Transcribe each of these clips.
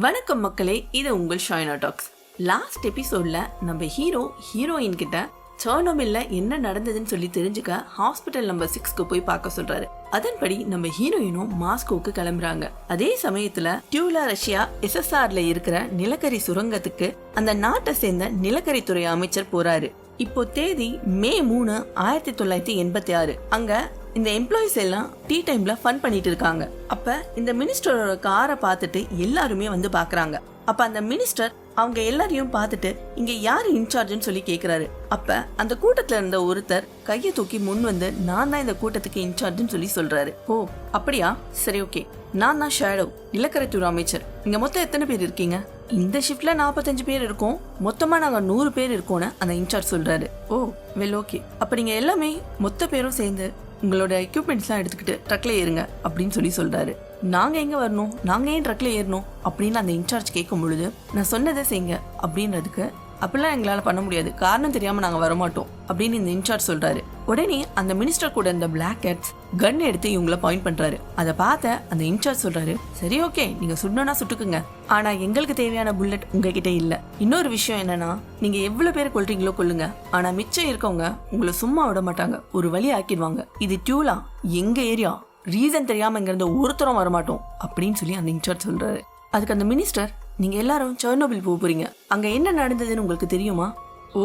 வணக்கம் மக்களே, இது உங்கள் ஷைனா டாக்ஸ். லாஸ்ட் எபிசோட்ல நம்ம ஹீரோயின் கிட்ட சர்னோபில்ல என்ன நடந்ததுன்னு சொல்லி தெரிஞ்சுக்க ஹாஸ்பிட்டல் நம்பர் 6க்கு போய் பார்க்க சொல்றாரு. அதன்படி நம்ம ஹீரோயினும் மாஸ்கோவுக்கு கிளம்புறாங்க. அதே சமயத்துல டியூலா ரஷ்யா SSRல இருக்கிற நிலக்கரி சுரங்கத்துக்கு அந்த நாட்டை சேர்ந்த நிலக்கரித்துறை அமைச்சர் போறாரு. இப்போ தேதி மே 3, 1986. அங்க இந்த எம்ப்ளாயிஸ் எல்லாம் டீ டைம்ல ஃபன் பண்ணிட்டு இருக்காங்க. அப்ப இந்த மினிஸ்டரோட காரை பார்த்துட்டு எல்லாருமே வந்து பாக்குறாங்க. அப்ப அந்த மினிஸ்டர் அவங்க எல்லாரையும் பார்த்துட்டு இங்க யாரு இன்சார்ஜ்னு சொல்லி கேக்குறாரு. அப்ப அந்த கூட்டத்துல இருந்த ஒருத்தர் கையை தூக்கி முன் வந்து நான் தான் இந்த கூட்டத்துக்கு இன்சார்ஜ்னு சொல்லி சொல்றாரு. ஓ அப்படியா, சரி ஓகே, நான் தான் ஷேடோ, நிலக்கரித்துறை அமைச்சர். இங்க மொத்தம் எத்தனை பேர் இருக்கீங்க? இந்த ஷிப்ட்ல 45 பேர் இருக்கோம், மொத்தமா நாங்க 100 பேர் இருக்கோம்னு அந்த இன்சார்ஜ் சொல்றாரு. ஓ வெல் ஓகே, அப்ப நீங்க எல்லாமே மொத்த பேரும் சேர்ந்து உங்களோட எக்யூப்மெண்ட்ஸ் எல்லாம் எடுத்துக்கிட்டு ட்ரக்ல ஏறுங்க அப்படின்னு சொல்லி சொல்றாரு. நாங்க எங்க வரணும், நாங்க ஏன் ட்ரக்ல ஏறணும் அப்படின்னு அந்த இன்சார்ஜ் கேட்கும் பொழுது நான் சொன்னதை செய்யுங்க அப்படின்றதுக்கு அப்படிலாம் எங்களால பண்ண முடியாது, காரணம் தெரியாம நாங்க வரமாட்டோம் அப்படின்னு இந்த இன்சார்ஜ் சொல்றாரு. உடனே அந்த மினிஸ்டர் கூட இந்த பிளாக் கேட்ஸ் கன் எடுத்து இவங்கள பாயிண்ட் பண்றாரு. அதை பார்த்த அந்த இன்சார்ஜ் சொல்றாரு, சரி ஓகே, நீங்க சுடணும்னா சுட்டுக்குங்க, ஆனா எங்களுக்கு தேவையான புல்லட் உங்ககிட்ட இல்ல. இன்னொரு விஷயம் என்னன்னா, நீங்க எவ்வளவு பேரை கொல்றீங்களோ கொல்லுங்க, ஆனா மிச்சம் இருக்கவங்க உங்களை சும்மா விட மாட்டாங்க, ஒரு வழி ஆக்கிடுவாங்க. இது டியூலா, எங்க ஏரியா, ரீசன் தெரியாம இங்க இருந்து ஒருத்தரும் வரமாட்டோம் அப்படின்னு சொல்லி அந்த இன்சார்ஜ் சொல்றாரு. அதுக்கு அந்த மினிஸ்டர், நீங்க எல்லாரும் சர்னோபில் போறீங்க, அங்க என்ன நடந்ததுன்னு உங்களுக்கு தெரியுமா? ஓ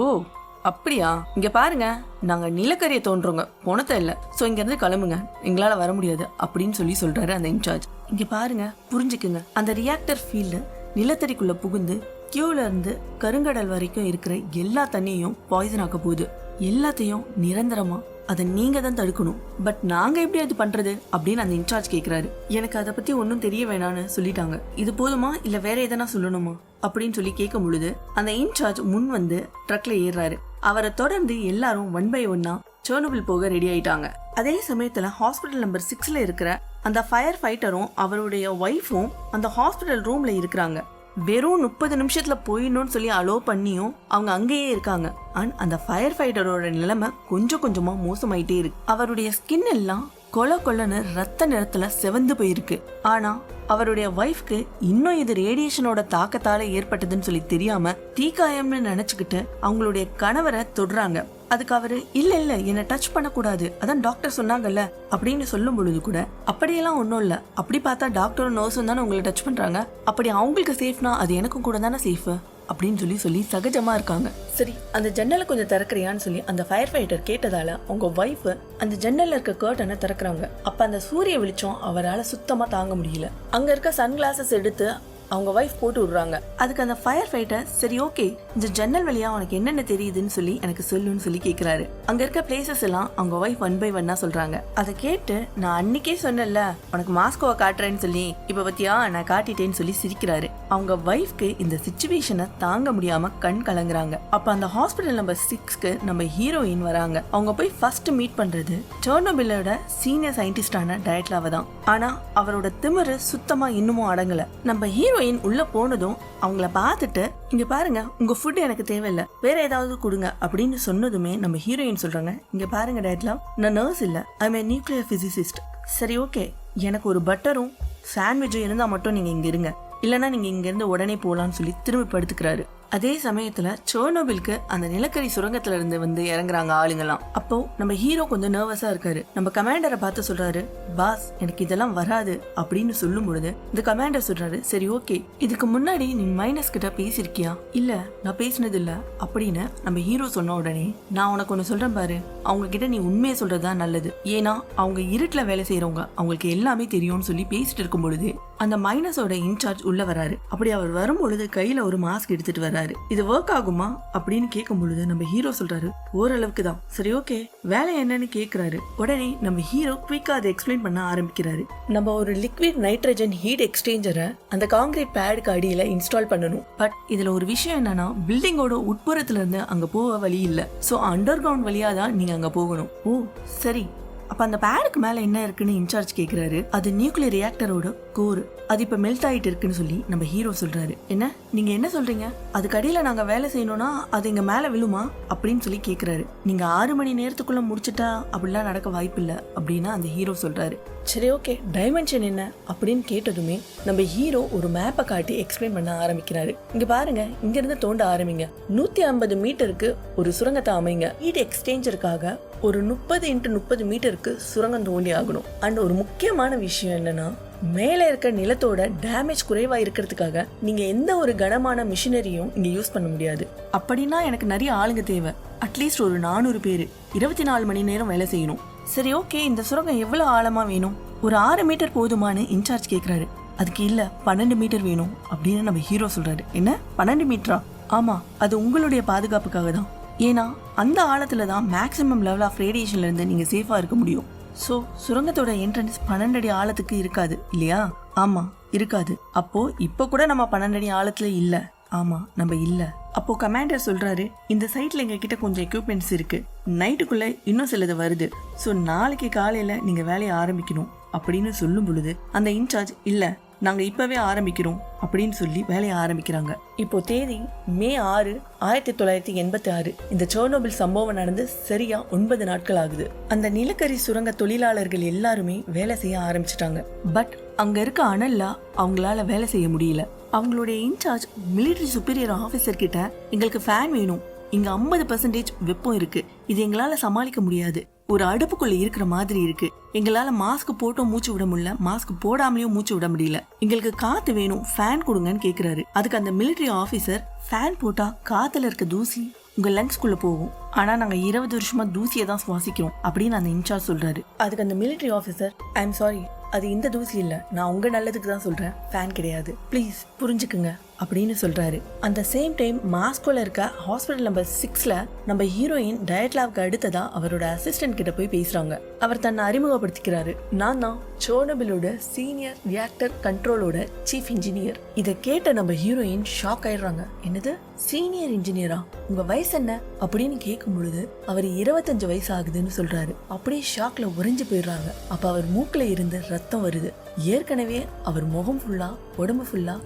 அப்படியா, இங்க பாருங்க, நாங்க நிலக்கரியை தோன்றோங்க, பணத்தை இல்ல, சோ இங்க இருந்து கிளம்புங்க, எங்களால வர முடியாது அப்படின்னு சொல்லி சொல்றாரு அந்த இன்சார்ஜ். இங்க பாருங்க, புரிஞ்சுக்குங்க, அந்த ரியாக்டர் ஃபீல்டு நிலத்தடிக்குள்ள புகுந்து கியூல இருந்து கருங்கடல் வரைக்கும் இருக்கிற எல்லா தண்ணியையும் பாய்சன் ஆக்க போகுது. எல்லாத்தையும் நிரந்தரமா அதை நீங்க தான் தடுக்கணும். பட் நாங்க எப்படி அது பண்றது அப்படின்னு அந்த இன்சார்ஜ் கேக்குறாரு. எனக்கு அதை பத்தி ஒன்னும் தெரிய வேணான்னு சொல்லிட்டாங்க, இது போதுமா இல்ல வேற எதனா சொல்லணுமா அப்படின்னு சொல்லி கேட்கும் பொழுது அந்த இன்சார்ஜ் முன் வந்து ட்ரக்ல ஏறாரு. அவரை தொடர்ந்து எல்லாரும் 1 by 1 சர்னோபில் போக ரெடி ஆயிட்டாங்க. அதே சமயத்துல ஹாஸ்பிட்டல் நம்பர் 6ல இருக்கிற அந்த ஃபயர் ஃபைட்டரும் அவருடைய ஒய்ஃபும் அந்த ஹாஸ்பிட்டல் ரூம்ல இருக்கிறாங்க. வெறும் 30 நிமிஷத்துல போயிடணும்னு சொல்லி அலோ பண்ணியும் அவங்க அங்கேயே இருக்காங்க. அண்ட் அந்த ஃபயர் ஃபைட்டரோட நிலைமை கொஞ்சம் கொஞ்சமா மோசமாயிட்டே இருக்கு. அவருடைய ஸ்கின் எல்லாம் கொலன்னு ரத்த நிறத்துல செவந்து போயிருக்கு. ஆனா அவருடைய ஒய்ஃப்க்கு இன்னும் இது ரேடியேஷனோட தாக்கத்தால ஏற்பட்டதுன்னு சொல்லி தெரியாம தீக்காயம்னு நினைச்சுக்கிட்டு அவங்களுடைய கணவரை தொடுறாங்க. அதுக்கு அவரு இல்ல என்ன டச் பண்ண கூடாது, அதான் டாக்டர் சொன்னாங்கல்ல அப்படின்னு சொல்லும் பொழுது கூட அப்படியெல்லாம் ஒன்னும் இல்ல, அப்படி பார்த்தா டாக்டரும் நர்ஸும் தானே உங்களை டச் பண்றாங்க, அப்படி அவங்களுக்கு சேஃப்னா அது எனக்கும் கூட தானே சேஃப் அப்படின்னு சொல்லி சகஜமா இருக்காங்க. சரி, அந்த ஜன்னலை கொஞ்சம் திறக்கறியான்னு சொல்லி அந்த ஃபயர் ஃபைட்டர் கேட்டதால அவங்க ஒய்ஃப் அந்த ஜன்னல்ல இருக்க கர்ட்டனை திறக்கிறாங்க. அப்ப அந்த சூரிய வெளிச்சம் அவரால் சுத்தமா தாங்க முடியல. அங்க இருக்க சன் கிளாஸஸ் எடுத்து அவங்க வைஃப் போட்டு விடுறாங்க. அதுக்கு அந்த ஃபயர் ஃபைட்டர், சரி ஓகே, இந்த ஜன்னல் வழியா உனக்கு என்னென்ன தெரியுதுன்னு சொல்லி எனக்கு சொல்லுன்னு சொல்லி கேக்குறாரு. அங்க இருக்க பிளேசஸ் எல்லாம் அவங்க வைஃப் 1 by 1 சொல்றாங்க. அதை கேட்டு, நான் அன்னைக்கே சொன்னேன்ல உனக்கு மாஸ்கோவை காட்டுறேன்னு சொல்லி, இப்ப பத்தியா நான் காட்டிட்டேன்னு சொல்லி சிரிக்கிறாரு. அவங்க வைஃப்க்கு இந்த சிச்சுவேஷனை தாங்க முடியாம கண் கலங்குறாங்க. அப்ப அந்த ஹாஸ்பிட்டல் நம்பர் 6க்கு நம்ம ஹீரோயின் வராங்க. அவங்க போய் ஃபர்ஸ்ட் மீட் பண்றது சர்னோபிலோட சீனியர் சயின்டிஸ்டான டயட்லாவை தான். ஆனா அவரோட திமிரு சுத்தமா இன்னமும் அடங்கல. நம்ம ஹீரோயின் உள்ள போனதும் அவங்கள பார்த்துட்டு, இங்க பாருங்க, உங்க ஃபுட் எனக்கு தேவையில்லை, வேற ஏதாவது கொடுங்க அப்படின்னு சொன்னதுமே நம்ம ஹீரோயின் சொல்றாங்க, இங்க பாருங்க டயட்லா, நான் நர்ஸ் இல்ல, I am a nuclear physicist. சரி ஓகே, எனக்கு ஒரு பட்டரும் சாண்ட்விச்சும் இருந்தா மட்டும் நீங்க இங்க இருங்க, இல்லைன்னா நீங்க இங்க இருந்து உடனே போலான்னு சொல்லி திரும்பி படுத்துக்கிறாரு. அதே சமயத்துல சர்னோபிலுக்கு அந்த நிலக்கரி சுரங்கத்துல இருந்து வந்து இறங்குறாங்க ஆளுங்கெல்லாம். அப்போ நம்ம ஹீரோ கொஞ்சம் நர்வஸா இருக்காரு. நம்ம கமாண்டரை பார்த்து சொல்றாரு, பாஸ் எனக்கு இதெல்லாம் வராது அப்படின்னு சொல்லும் பொழுது இந்த கமாண்டர் சொல்றாரு, சரி ஓகே, இதுக்கு முன்னாடி நீ மைனஸ் கிட்ட பேசிருக்கியா? இல்ல, நான் பேசினது இல்ல அப்படின்னு நம்ம ஹீரோ சொன்ன உடனே, நான் உனக்கு ஒண்ணு சொல்றேன் பாரு, அவங்க கிட்ட நீ உண்மையை சொல்றதுதான் நல்லது, ஏன்னா அவங்க இருட்டுல வேலை செய்யறவங்க, அவங்களுக்கு எல்லாமே தெரியும்னு சொல்லி பேசிட்டு இருக்கும் பொழுது அந்த மைனஸோட இன்சார்ஜ் உள்ள வராரு. அப்படி அவர் வரும் பொழுது கையில ஒரு மாஸ்க் எடுத்துட்டு வர்றாரு. இது ஒர்க் ஆகுமா அப்படின்னு கேட்கும் பொழுது நம்ம ஹீரோ சொல்றாரு, ஓரளவுக்கு தான். சரி ஓகே, வேலை என்னன்னு கேக்குறாரு. உடனே நம்ம ஹீரோ குயிக்கா அதை எக்ஸ்பிளைன் பண்ண ஆரம்பிக்கிறாரு. நம்ம ஒரு லிக்விட் நைட்ரஜன் ஹீட் எக்ஸ்சேஞ்சரை அந்த கான்கிரீட் பேடுக்கு அடியில இன்ஸ்டால் பண்ணணும். பட் இதுல ஒரு விஷயம் என்னன்னா, பில்டிங்கோட உட்புறத்துல இருந்து அங்க போக வழி இல்ல, சோ அண்டர் கிரவுண்ட் வழியா தான் நீங்க அங்க போகணும். ஓ சரி, அப்ப அந்த பேடுக்கு மேல என்ன இருக்குன்னு இன்சார்ஜ் கேக்குறாரு. அது நியூக்ளியர் ரியாக்டரோட கோர் அது இப்ப மெல்ட் ஆயிட்டு இருக்குன்னு சொல்லி நம்ம ஹீரோ சொல்றாரு. என்ன நீங்க என்ன சொல்றீங்க? அதுக்கு அடியில நாங்க வேலை செய்யணும்னா அது எங்க மேல விழுமா அப்படின்னு சொல்லி கேக்குறாரு. நீங்க 6 மணி நேரத்துக்குள்ள முடிச்சுட்டா அப்படிலாம் நடக்க வாய்ப்பு இல்ல அப்படின்னு அந்த ஹீரோ சொல்றாரு. சரி ஓகே, டைமென்ஷன் என்ன அப்படின்னு கேட்டதுமே நம்ம ஹீரோ ஒரு மேப்பை காட்டி எக்ஸ்பிளைன் பண்ண ஆரம்பிக்கிறாரு. இங்க பாருங்க, இங்க இருந்து தோண்ட ஆரம்பிங்க, 150 மீட்டருக்கு ஒரு சுரங்கத்தை அமைங்க, ஹீட் எக்ஸ்சேஞ்சருக்காக ஒரு 30x30 மீட்டருக்கு சுரங்கம் தோண்டி ஆகணும். அண்ட் ஒரு முக்கியமான விஷயம் என்னன்னா, மேல இருக்க நிலத்தோட டேமேஜ் குறைவா இருக்கிறதுக்காக நீங்க எந்த ஒரு கனமான மிஷினரியும் இங்க யூஸ் பண்ண முடியாது. அப்படின்னா எனக்கு நிறைய ஆளுங்க தேவை, அட்லீஸ்ட் ஒரு 400 பேரு 24 மணி நேரம் வேலை செய்யணும். சரி ஓகே, இந்த சுரங்கம் எவ்வளவு ஆழமா வேணும்? ஒரு 6 மீட்டர் போதுமானு இன்சார்ஜ் கேக்குறாரு. அதுக்கு இல்ல 12 மீட்டர் வேணும் அப்படின்னு நம்ம ஹீரோ சொல்றாரு. என்ன 12 மீட்டரா? ஆமா, அது உங்களுடைய பாதுகாப்புக்காக தான். ஏன்னா அந்த ஆழத்துல தான் மேக்ஸிமம் லெவல் ஆஃப் ரேடியேஷன்ல இருந்து நீங்க சேஃபா இருக்க முடியும். சோ சுரங்கத்தோட என்ட்ரன்ஸ் 12 அடி ஆழத்துக்கு இருக்காது இல்லையா? ஆமா இருக்காது. அப்போ இப்ப கூட நம்ம 12 அடி ஆழத்துல இல்ல. ஆமா நம்ம இல்ல. அப்போ கமாண்டர் சொல்றாரு, இந்த சைட்ல எங்க கிட்ட கொஞ்சம் எக்யூப்மெண்ட்ஸ் இருக்கு, நைட்டுக்குள்ள இன்னும் சிலது வருது, சோ நாளைக்கு காலையில நீங்க வேலையை ஆரம்பிக்கணும் அப்படின்னு சொல்லும் பொழுது அந்த இன்சார்ஜ் இல்ல நாங்க இப்பவே ஆரம்பிக்கிறோம் அப்படின்னு சொல்லி வேலையை ஆரம்பிக்கிறாங்க. இப்போ தேதி மே 6, 1986. இந்த செர்னோபில் சம்பவம் நடந்து சரியா 9 நாட்கள் ஆகுது. அந்த நிலக்கரி சுரங்க தொழிலாளர்கள் எல்லாருமே வேலை செய்ய ஆரம்பிச்சிட்டாங்க. பட் அங்க இருக்க அனல்ல அவங்களால வேலை செய்ய முடியல. அவங்களுடைய இன்சார்ஜ் மிலிட்டரி சுப்பீரியர் ஆபீசர் கிட்ட எங்களுக்கு ஃபேன் வேணும், இங்க 50% வெப்பம் இருக்கு, இது எங்களால சமாளிக்க முடியாது, ஒரு அடுப்புக்குள்ள இருக்கிற மாதிரி இருக்கு, எங்களால மாஸ்க் போட்டும் மூச்சு விட முடியல, மாஸ்க் போடாமலையும் மூச்சு விட முடியல, எங்களுக்கு காத்து வேணும், ஃபேன் கொடுங்கன்னு கேக்குறாரு. அதுக்கு அந்த மிலிட்டரி ஆபீசர், ஃபேன் போட்டா காத்துல இருக்க தூசி உங்க லங்ஸ்குள்ள போகும், ஆனா நாங்க 20 வருஷமா தூசியை தான் சுவாசிக்கிறோம் அப்படின்னு அந்த இன்சார்ஜ் சொல்றாரு. அதுக்கு அந்த military officer, I am sorry, அது இந்த தூசி இல்ல, நான் உங்க நல்லதுக்கு தான் சொல்றேன், ஃபேன் கிடையாது, ப்ளீஸ் புரிஞ்சுக்குங்க அப்படின்னு சொல்றாரு. அந்த சேம் டைம் மாஸ்கோல இருக்க ஹாஸ்பிட்டல் நம்பர் 6ல நம்ம ஹீரோயின் டயட்லாவுக்கு அடுத்ததா அவரோட அசிஸ்டன்ட் கிட்ட போய் பேசுறாங்க. அவர் தன்னை அறிமுகப்படுத்திக்கிறாரு. நான் தான் செர்னோபிலோட சீனியர் ரியாக்டர் கண்ட்ரோலோட சீஃப் இன்ஜினியர். இதை கேட்ட நம்ம ஹீரோயின் ஷாக் ஆயிடுறாங்க. என்னது சீனியர் இன்ஜினியரா, உங்க வயசு என்ன அப்படின்னு கேட்கும் பொழுது அவர் 25 வயசு ஆகுதுன்னு சொல்றாரு. அப்படியே ஷாக்ல உறைஞ்சு போயிடுறாங்க. அப்ப அவர் மூக்குல இருந்து ரத்தம் வருது. ஏற்கனவே அவர் முகம் ஃபுல்லா உடம்பு ஃபுல்லா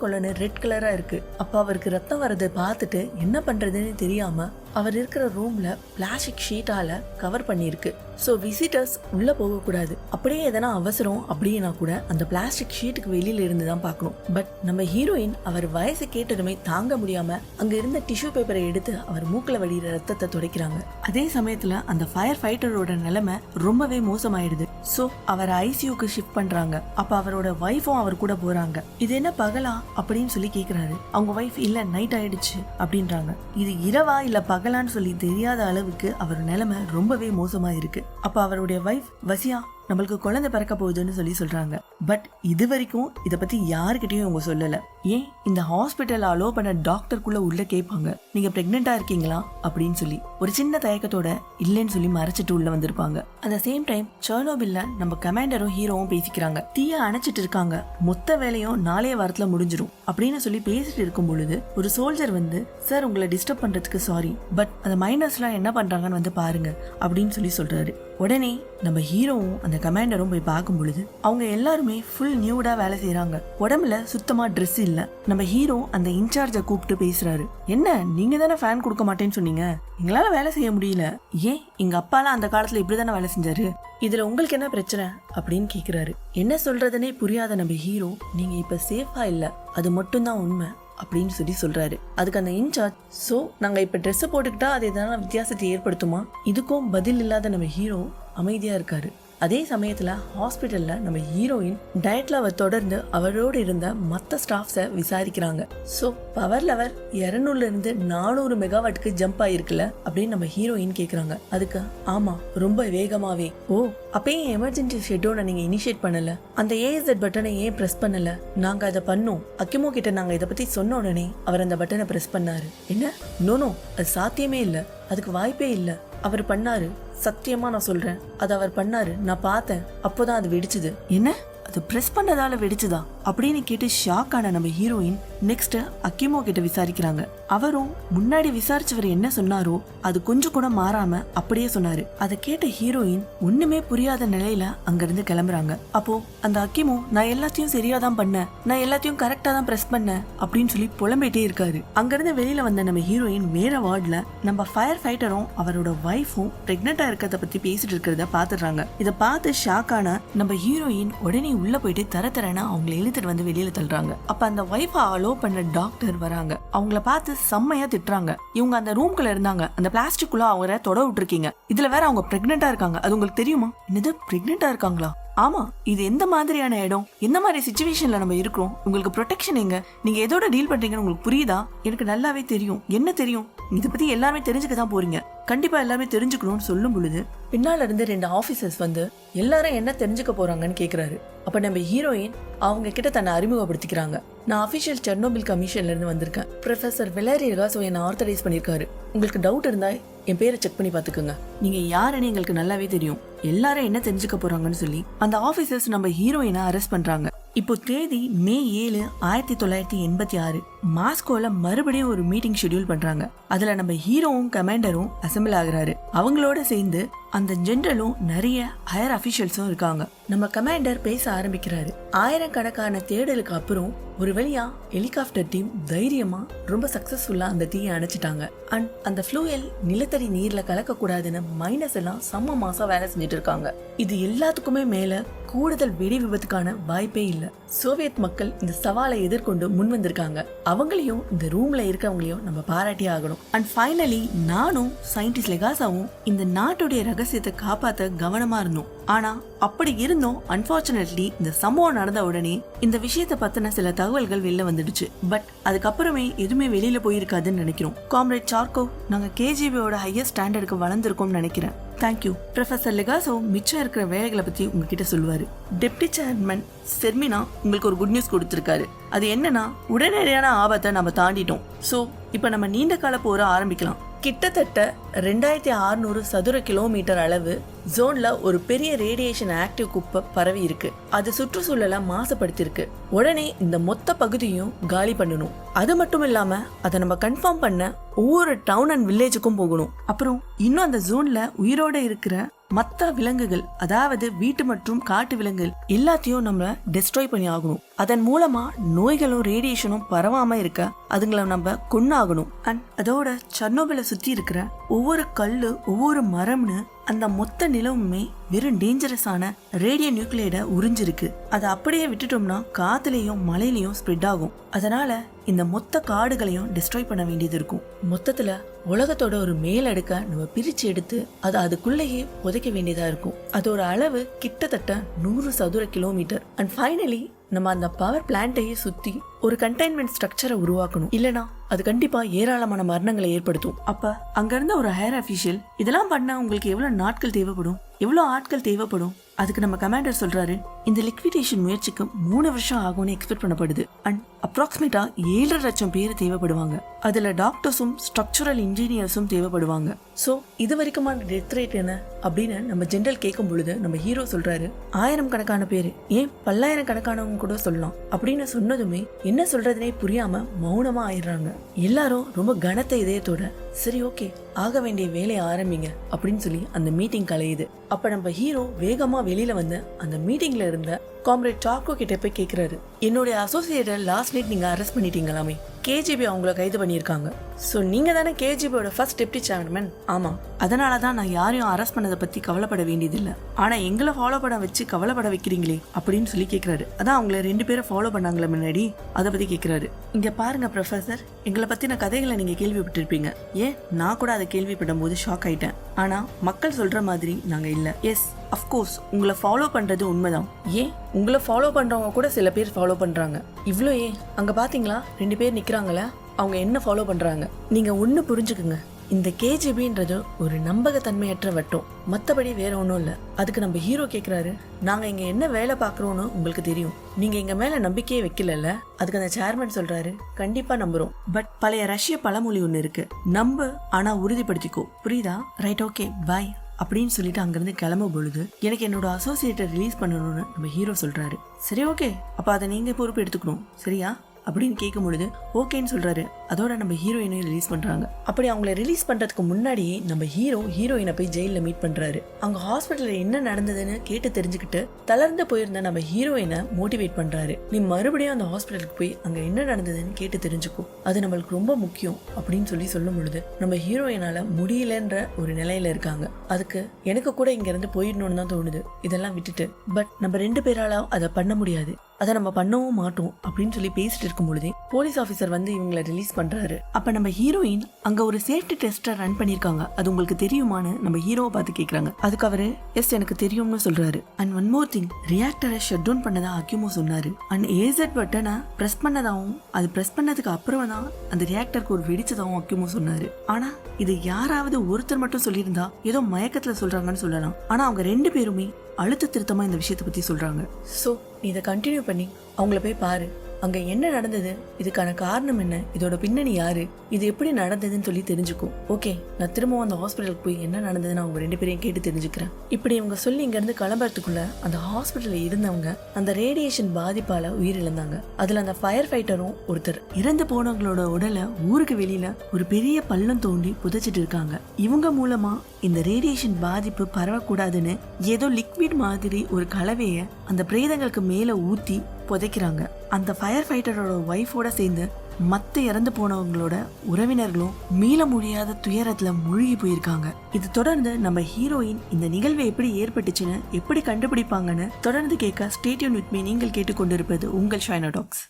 கொலன்னு ரெட் கலரா இருக்கு. அப்ப அவருக்கு ரத்தம் வரதை பார்த்துட்டு என்ன பண்றதுன்னு தெரியாம அவர் இருக்கிற ரூம்ல பிளாஸ்டிக் ஷீட்டால கவர் பண்ணிருக்கு. சோ விசிட்டர்ஸ் உள்ள போக கூடாது, அப்படியே எதனா அவசரம் அப்படின்னா கூட அந்த பிளாஸ்டிக் ஷீட்டுக்கு வெளியில இருந்து தான் பார்க்கணும். பட் நம்ம ஹீரோயின் அவர் வயசு கேட்டதுமே தாங்க முடியாம அங்க இருந்த டிஷ்யூ பேப்பரை எடுத்து அவர் மூக்குல வடிகிற ரத்தத்தை துடைக்கிறாங்க. அதே சமயத்துல அந்த ஃபயர் ஃபைட்டரோட நிலைமை ரொம்பவே மோசமாயிடுது. சோ அவர் ஐசியூக்கு ஷிஃப்ட் பண்றாங்க. அப்ப அவரோட வைஃபும் அவர் கூட போறாங்க. இது என்ன பகலா அப்படின்னு சொல்லி கேக்குறாரு. அவங்க வைஃப் இல்ல நைட் ஆயிடுச்சு அப்படின்றாங்க. இது இரவா இல்ல பகலான்னு சொல்லி தெரியாத அளவுக்கு அவர் நிலைமை ரொம்பவே மோசமா இருக்கு. அப்ப அவருடைய வைஃப், வசியா நம்மளுக்கு குழந்தை பிறக்க போகுதுன்னு சொல்லி சொல்றாங்க. பட் இது வரைக்கும் இத பத்தி யாருக்கிட்டையும் அவங்க சொல்லல. ஏன் இந்த ஹாஸ்பிட்டல் அலோ பண்ண டாக்டருக்குள்ள உள்ள கேட்பாங்க, நீங்க பிரெக்னெண்டா இருக்கீங்களா அப்படின்னு சொல்லி ஒரு சின்ன தயக்கத்தோட இல்லைன்னு சொல்லி மறைச்சிட்டு உள்ள வந்திருப்பாங்க. அந்த சேம் டைம் செர்னோபில்ல நம்ம கமாண்டரும் ஹீரோவும் பேசிக்கிறாங்க. தீய அணைச்சிட்டு இருக்காங்க, மொத்த வேலையும் நாளைய வாரத்துல முடிஞ்சிரும் அப்படின்னு சொல்லி பேசிட்டு இருக்கும் பொழுது ஒரு சோல்ஜர் வந்து, சார் உங்களை டிஸ்டர்ப் பண்றதுக்கு சாரி, பட் அந்த மைனர்ஸ் எல்லாம் என்ன பண்றாங்கன்னு வந்து பாருங்க அப்படின்னு சொல்லி சொல்றாரு. உடனே நம்ம ஹீரோவும் அந்த கமாண்டரும் போய் பார்க்கும் பொழுது அவங்க எல்லாருமே ஃபுல் நியூடா வேலை செய்யறாங்க. உடம்புல சுத்தமா ட்ரெஸ் இல்ல. நம்ம ஹீரோ அந்த இன்சார்ஜை கூப்பிட்டு பேசுறாரு. என்ன நீங்க தானே ஃபேன் கொடுக்க மாட்டேன்னு சொன்னீங்க, எங்களால வேலை செய்ய முடியல, ஏன் எங்க அப்பாலாம் அந்த காலத்துல இப்படிதானே வேலை செஞ்சாரு, இதுல உங்களுக்கு என்ன பிரச்சனை அப்படின்னு கேக்குறாரு. என்ன சொல்றதுனே புரியாத நம்ம ஹீரோ, நீங்க இப்ப சேஃபா இல்ல, அது மட்டும் தான் உண்மை அப்படின்னு சொல்லி சொல்றாரு. அதுக்கு அந்த இன்சார்ஜ், சோ நாங்க இப்ப ட்ரெஸ் போட்டுக்கிட்டா அது எதனா வித்தியாசத்தை ஏற்படுத்துமா? இதுக்கும் பதில் இல்லாத நம்ம ஹீரோ அமைதியா இருக்காரு. அதே சமயத்துல ஹாஸ்பிட்டல்ல நம்ம ஹீரோயின் டயட்லாவை தொடர்ந்து அவரோடு இருந்த மத்த ஸ்டாஃப்ஸை விசாரிக்கிறாங்க. சோ பவர் லெவல் 200ல இருந்து 400 மெகாவாட்டுக்கு ஜம்ப் ஆயிருக்குல்ல அப்படின்னு நம்ம ஹீரோயின் கேக்குறாங்க. அதுக்கு ஆமா ரொம்ப வேகமாவே. ஓ அப்பயே எமர்ஜென்சி ஷெட்யூலை நீங்க இனிஷியேட் பண்ணல, அந்த ஏஎஸ்எட் பட்டனை ஏன் பிரஸ் பண்ணல? நாங்க அதை பண்ணோம், அக்கிமோ கிட்ட நாங்க இதை பத்தி சொன்ன உடனே அவர் அந்த பட்டனை பிரஸ் பண்ணாரு. என்ன நோ அது சாத்தியமே இல்ல, அதுக்கு வாய்ப்பே இல்ல, அவர் பண்ணாரு, சத்தியமா நான் சொல்றேன், அது அவர் பண்ணாரு, நான் பார்த்தேன், அப்போதான் அது வெடிச்சுது. என்ன அது பிரஸ் பண்ணதால வெடிச்சுதா அப்படின்னு கேட்டு ஷாக் ஆன நம்ம ஹீரோயின் நெக்ஸ்ட் அக்கிமோ கிட்ட விசாரிக்கிறாங்க. அவரும் முன்னாடி விசாரிச்சவர் என்ன சொன்னாரோ அது கொஞ்சம் கூட மாறாம அப்படியே சொன்னாரு. அதை கேட்ட ஹீரோயின் ஒண்ணுமே புரியாத நிலையில அங்கிருந்து கிளம்புறாங்க. அப்போ அந்த அக்கிமோ நான் எல்லாத்தையும் சரியாதான் பண்ணேன், நான் எல்லாத்தையும் கரெக்டா தான் பிரஸ் பண்ணேன் அப்படின்னு சொல்லி புலம்பிட்டே இருக்காரு. அங்கிருந்து வெளியில வந்த நம்ம ஹீரோயின் வேற வார்டுல நம்ம ஃபயர் ஃபைட்டரும் அவரோட வைஃபும் பிரெக்னெண்டா இருக்கிறத பத்தி பேசிட்டு இருக்கிறத பாத்துறாங்க. இத பார்த்து ஷாக் ஆன நம்ம ஹீரோயின் உடனே உள்ள போயிட்டு தரத்தரனா அவங்களை இழுத்துட்டு வந்து வெளியில தள்ளுறாங்க. அப்ப அந்த வைஃப அலோ பண்ண டாக்டர் வராங்க. அவங்கள பார்த்து செம்மையா திட்டுறாங்க. இவங்க அந்த ரூம்குள்ள இருந்தாங்க, அந்த பிளாஸ்டிக் குள்ள அவரை தொட விட்டுருக்கீங்க, இதுல வேற அவங்க பிரெக்னெண்டா இருக்காங்க, அது உங்களுக்கு தெரியுமா? என்னது பிரெக்னெண்டா இருக்காங்களா? ஆமா, இது எந்த மாதிரியான இடம், எந்த மாதிரி சிச்சுவேஷன்ல நம்ம இருக்கிறோம், உங்களுக்கு ப்ரொடெக்ஷன் எங்க, நீங்க எதோட டீல் பண்றீங்கன்னு உங்களுக்கு புரியுதா? எனக்கு நல்லாவே தெரியும். என்ன தெரியும்? இதை பத்தி எல்லாமே தெரிஞ்சுக்க தான் போறீங்க, கண்டிப்பா எல்லாமே தெரிஞ்சுக்கணும்னு சொல்லும் பொழுது பின்னால இருந்து 2 ஆபீசர்ஸ் வந்து எல்லாரும் என்ன தெரிஞ்சுக்க போறாங்கன்னு கேக்குறாரு. அப்ப நம்ம ஹீரோயின் அவங்க கிட்ட தன்னை அறிமுகப்படுத்திக்கிறாங்க. நான் அபிஷியல் செர்னோபில் கமிஷன்ல இருந்து வந்திருக்கேன். ப்ரொஃபசர் வெலரி ரிகாசோ என்ன ஆர்த்தரைஸ் பண்ணிருக்காரு. உங்களுக்கு டவுட் இருந்தா என் பேரை செக் பண்ணி பாத்துக்கோங்க, நீங்க யாருன்னு எங்களுக்கு நல்லாவே தெரியும், எல்லாரும் என்ன தெரிஞ்சுக்க போறாங்கன்னு சொல்லி அந்த ஆபீசர்ஸ் நம்ம ஹீரோயினை அரெஸ்ட் பண்றாங்க. இப்போ தேதி மே 7, 1986 மாஸ்கோல மறுபடியும் ஒரு மீட்டிங் ஷெட்யூல் பண்றாங்க. அதுல நம்ம ஹீரோவும் கமாண்டரும் அசெம்பிள் ஆகுறாரு. அவங்களோட சேர்ந்து அந்த ஜெனரலும் நிறைய ஹையர் அபிஷியல்ஸும் இருக்காங்க. நம்ம கமாண்டர் பேச ஆரம்பிக்கிறாரு. ஆயிரக்கணக்கான தேடலுக்கு அப்புறம் ஒரு வழியா ஹெலிகாப்டர் டீம் தைரியமா ரொம்ப சக்சஸ்ஃபுல்லா அந்த தீயை அணைச்சிட்டாங்க. அண்ட் அந்த ஃப்ளூயல் நிலத்தடி நீர்ல கலக்க கூடாதுன்னு மைனஸ் எல்லாம் செம்ம மாசம் வேலை செஞ்சுட்டு இருக்காங்க. இது எல்லாத்துக்குமே மேல கூடுதல் வெடி விபத்துக்கான வாய்ப்பே இல்ல. சோவியத் மக்கள் இந்த சவாலை எதிர்கொண்டு முன் வந்திருக்காங்க. அவங்களையும் இந்த ரூம்ல இருக்கவங்களையும் நம்ம பாராட்டி ஆகணும். அண்ட் ஃபைனலி நானும் சயின்டிஸ்ட் லெகாசாவும் இந்த நாட்டுடைய ரகசியத்தை காப்பாத்த கவனமா இருந்தோம். ஆனா அப்படி இருந்தோம், அன்பார்ச்சுனேட்லி இந்த சம்பவம் நடந்த உடனே இந்த விஷயத்த பத்தின சில தகவல்கள் வெளில வந்துடுச்சு. பட் அதுக்கப்புறமே எதுவுமே வெளியில போயிருக்காதுன்னு நினைக்கிறோம். காம்ரேட் சார்கோ, நாங்க கேஜிபியோட ஹையஸ்ட் ஸ்டாண்டர்டுக்கு வளர்ந்துருக்கோம்னு நினைக்கிறேன். தேங்க்யூ. ப்ரொஃபசர் லெகாசோ மிச்சம் இருக்கிற வேலைகளை பத்தி உங்ககிட்ட சொல்லுவாரு. டெப்டி சேர்மன் செர்மினா உங்களுக்கு ஒரு குட் நியூஸ் கொடுத்திருக்காரு. அது என்னன்னா, உடனடியான ஆபத்தை நம்ம தாண்டிட்டோம். சோ இப்ப நம்ம நீண்ட கால போற ஆரம்பிக்கலாம். கிட்டத்தட்ட 2600 சதுர கிலோமீட்டர் அளவு ஜோன்ல ஒரு பெரிய ரேடியேஷன் ஆக்டிவ் குப்பை பரவி இருக்கு. அது சுற்றுச்சூழலை மாசுபடுத்திருக்கு. உடனே இந்த மொத்த பகுதியும் காலி பண்ணணும். அது மட்டும் இல்லாம அதை நம்ம கன்ஃபார்ம் பண்ண ஒவ்வொரு டவுன் அண்ட் வில்லேஜுக்கும் போகணும். அப்புறம் இன்னும் அந்த ஜோன்ல உயிரோட இருக்கிற மற்ற விலங்குகள், அதாவது வீட்டு மற்றும் காட்டு விலங்குகள் எல்லாத்தையும் நம்ம டெஸ்ட்ராய் பண்ணி ஆகணும். அதன் மூலமா நோய்களும் ரேடியேஷனும் பரவாம இருக்க அதுங்களை நம்ம கொன்னாகணும். அண்ட் அதோட செர்னோபிலை சுத்தி இருக்கிற ஒவ்வொரு கல்லு, ஒவ்வொரு மரம்னு அந்த மொத்த நிலவுமே வெறும் டேஞ்சரஸான ரேடியோ நியூக்ளியைட உறிஞ்சிருக்கு. அதை அப்படியே விட்டுட்டோம்னா காத்துலயும் மலையிலயும் ஸ்ப்ரெட் ஆகும். அதனால இந்த மொத்த காடுகளையும் டிஸ்ட்ராய் பண்ண வேண்டியது இருக்கும். மொத்தத்துல உலகத்தோட ஒரு மேலடுக்க நம்ம பிரிச்சு எடுத்து அதை அதுக்குள்ளேயே புதைக்க வேண்டியதா இருக்கும். அதோட அளவு கிட்டத்தட்ட 100 சதுர கிலோமீட்டர். அண்ட் ஃபைனலி நம்ம அந்த பவர் பிளான்ட்டையே சுத்தி ஒரு கண்டெய்ன்மெண்ட் ஸ்ட்ரக்சரை உருவாக்கணும். இல்லனா அது கண்டிப்பா ஏராளமான மரணங்களை ஏற்படுத்தும். அப்ப அங்க இருந்த ஒரு ஹையர் அபிஷியல், இதெல்லாம் பண்ண உங்களுக்கு எவ்வளவு நாட்கள் தேவைப்படும், எவ்வளவு ஆட்கள் தேவைப்படும்? அதுக்கு நம்ம கமாண்டர் சொல்றாரு, இந்த லிக்விடேஷன் முயற்சிக்கு 3 வருஷம் ஆகும்னு எக்ஸ்பெக்ட் பண்ணப்படுது. அண்ட் அப்ராக்சிமேட்டா 7.5 லட்சம் பேர் தேவைப்படுவாங்க. அதுல டாக்டர்ஸும் ஸ்ட்ரக்சரல் இன்ஜினியர்ஸும் தேவைப்படுவாங்க. சோ இது வரைக்குமான டெத் ரேட் என்ன அப்படின்னு நம்ம ஜெனரல் கேட்கும் பொழுது நம்ம ஹீரோ சொல்றாரு, 1000 கணக்கான பேரு, ஏன் 10,000 கணக்கானவங்க கூட சொல்லலாம் அப்படின்னு சொன்னதுமே என்ன சொல்றதுனே புரியாம மௌனமா ஆயிடுறாங்க. எல்லாரும் ரொம்ப கனத்த இதயத்தோட சரி ஓகே ஆக வேண்டிய வேலையை ஆரம்பிங்க அப்படின்னு சொல்லி அந்த மீட்டிங் கலையுது. அப்ப நம்ம ஹீரோ வேகமா வெளியில வந்து அந்த மீட்டிங்ல இருந்த காம்ரேட் சார்கோ கிட்ட போய் கேக்குறாரு, என்னுடைய அசோசியேட்டை லாஸ்ட் நைட் நீங்க அரெஸ்ட் பண்ணிட்டீங்களாமே, கேஜிபி அவங்கள கைது பண்ணியிருக்காங்க. ஸோ நீங்க தானே கேஜிபியோட ஃபர்ஸ்ட் டெப்டி சேர்மன்? ஆமா, அதனாலதான் நான் யாரையும் அரெஸ்ட் பண்ணதை பத்தி கவலைப்பட வேண்டியதில்லை. ஆனா எங்களை ஃபாலோ பண்ண வச்சு கவலைப்பட வைக்கிறீங்களே அப்படின்னு சொல்லி கேட்கிறாரு. அதான் அவங்கள 2 பேரை ஃபாலோ பண்ணாங்களே முன்னாடி, அதை பத்தி கேட்கிறாரு. இங்க பாருங்க ப்ரொஃபசர், எங்களை பத்தின கதைகளை நீங்க கேள்விப்பட்டிருப்பீங்க. ஏன் நான் கூட அதை கேள்விப்படும் போது ஷாக் ஆயிட்டேன். ஆனா மக்கள் சொல்ற மாதிரி நாங்க இல்ல. எஸ் அஃப்கோர்ஸ் உங்களை ஃபாலோ பண்றது உண்மைதான். ஏன் உங்களை ஃபாலோ பண்றவங்க கூட சில பேர் ஃபாலோ பண்றாங்க. இவ்ளோ ஏன் அங்க பாத்தீங்களா 2 பேர் நிக்கிறாங்களா, அவங்க என்ன ஃபாலோ பண்றாங்க? நீங்க ஒண்ணு புரிஞ்சுக்குங்க, இந்த கேஜிபின்றது ஒரு நம்பகத்தன்மையற்ற வட்டம், மத்தபடி வேற ஒன்றும் இல்ல. அதுக்கு நம்ம ஹீரோ கேக்குறாரு, நாங்க இங்க என்ன வேலை பாக்குறோம்னு உங்களுக்கு தெரியும், நீங்க எங்க மேல நம்பிக்கையே வைக்கல. அதுக்கு அந்த சேர்மன் சொல்றாரு, கண்டிப்பா நம்புறோம், பட் பழைய ரஷ்ய பழமொழி ஒண்ணு இருக்கு, நம்பு ஆனா உறுதிப்படுத்திக்கோ, புரியுதா? ரைட், ஓகே, பாய் அப்படின்னு சொல்லிட்டு அங்கிருந்து கிளம்பும் பொழுது எனக்கு என்னோட அசோசியேட்டை ரிலீஸ் பண்ணணும்னு நம்ம ஹீரோ சொல்றாரு. சரி ஓகே, அப்ப அதை நீங்க பொறுப்பு எடுத்துக்கணும் சரியா அப்படின்னு கேட்கும் பொழுது ஓகேன்னு சொல்றாரு. அதோட நம்ம ஹீரோயினையும் ரிலீஸ் பண்றாங்க. அப்படி அவங்கள ரிலீஸ் பண்றதுக்கு முன்னாடியே நம்ம ஹீரோயினை போய் ஜெயில மீட் பண்றாரு. அங்க ஹாஸ்பிட்டல்ல என்ன நடந்ததுன்னு கேட்டு தெரிஞ்சுக்கிட்டு தளர்ந்து போயிருந்த நம்ம ஹீரோயினை மோட்டிவேட் பண்றாரு. நீ மறுபடியும் அந்த ஹாஸ்பிட்டலுக்கு போய் அங்க என்ன நடந்ததுன்னு கேட்டு தெரிஞ்சுக்கோ, அது நம்மளுக்கு ரொம்ப முக்கியம் அப்படின்னு சொல்லும் பொழுது நம்ம ஹீரோயினால முடியலன்ற ஒரு நிலையில இருக்காங்க. அதுக்கு எனக்கு கூட இங்க இருந்து போயிடணும்னு தான் தோணுது, இதெல்லாம் விட்டுட்டு. பட் நம்ம 2 பேரால அதை பண்ண முடியாது, அதை நம்ம பண்ணவும் மாட்டோம் அப்படின்னு சொல்லி பேசிட்டு இருக்கும் பொழுதே போலீஸ் ஆபீசர் வந்து இவங்களை ரிலீஸ் பண்றாரு. அப்ப நம்ம ஹீரோயின் அங்க ஒரு சேஃப்டி டெஸ்ட ரன் பண்ணிருக்காங்க, அது உங்களுக்கு தெரியுமான்னு நம்ம ஹீரோவை பார்த்து கேக்குறாங்க. அதுக்கு அவரு எஸ் எனக்கு தெரியும்னு சொல்றாரு. அண்ட் ஒன் மோர் திங், ரியாக்டரை ஷட் டவுன் பண்ணதா அக்யூமோ சொன்னாரு. அண்ட் ஏசட் பட்டனை பிரஸ் பண்ணதாவும் அது பிரஸ் பண்ணதுக்கு அப்புறம் தான் அந்த ரியாக்டருக்கு ஒரு வெடிச்சதாவும் அக்யூமோ சொன்னாரு. ஆனா இது யாராவது ஒருத்தர் மட்டும் சொல்லியிருந்தா ஏதோ மயக்கத்துல சொல்றாங்கன்னு சொல்லலாம். ஆனா அவங்க 2 பேருமே அழுத்த திருத்தமா இந்த விஷயத்தை பத்தி சொல்றாங்க. சோ நீ இதை கண்டினியூ பண்ணி அவங்கள போய் பாரு, அங்க என்ன நடந்தது, இதுக்கான காரணம் என்ன, இதோட பின்னணி யாரு, இது எப்படி நடந்ததுன்னு சொல்லி தெரிஞ்சுக்கோ. ஓகே, நான் திரும்பவும் அந்த ஹாஸ்பிட்டலுக்கு போய் என்ன நடந்ததுன்னு அவங்க 2 பேரையும் கேட்டு தெரிஞ்சுக்கிறேன். இப்படி இவங்க சொல்லி இங்க இருந்து கிளம்புறதுக்குள்ள அந்த ஹாஸ்பிட்டல்ல இருந்தவங்க அந்த ரேடியேஷன் பாதிப்பால உயிரிழந்தாங்க. அதுல அந்த ஃபயர் ஃபைட்டரும் ஒருத்தர். இறந்து போனவங்களோட உடலை ஊருக்கு வெளியில ஒரு பெரிய பள்ளம் தோண்டி புதைச்சிட்டு இருக்காங்க. இவங்க மூலமா இந்த ரேடியேஷன் பாதிப்பு பரவக்கூடாதுன்னு ஏதோ லிக்விட் மாதிரி ஒரு கலவைய அந்த பிரேதங்களுக்கு மேல ஊத்தி புதைக்கிறாங்க. அந்த ஃபயர் ஃபைட்டரோட ஒய்ஃபோட சேர்ந்து மத்த இறந்து போனவங்களோட உறவினர்களும் மீள முடியாத துயரத்துல மூழ்கி போயிருக்காங்க. இது தொடர்ந்து நம்ம ஹீரோயின் இந்த நிகழ்வு எப்படி ஏற்பட்டுச்சுன்னு எப்படி கண்டுபிடிப்பாங்கன்னு தொடர்ந்து கேட்க ஸ்டே டியூன் வித் மீ. நீங்கள் கேட்டுக்கொண்டிருப்பது உங்கள் ஷைனா டாக்ஸ்.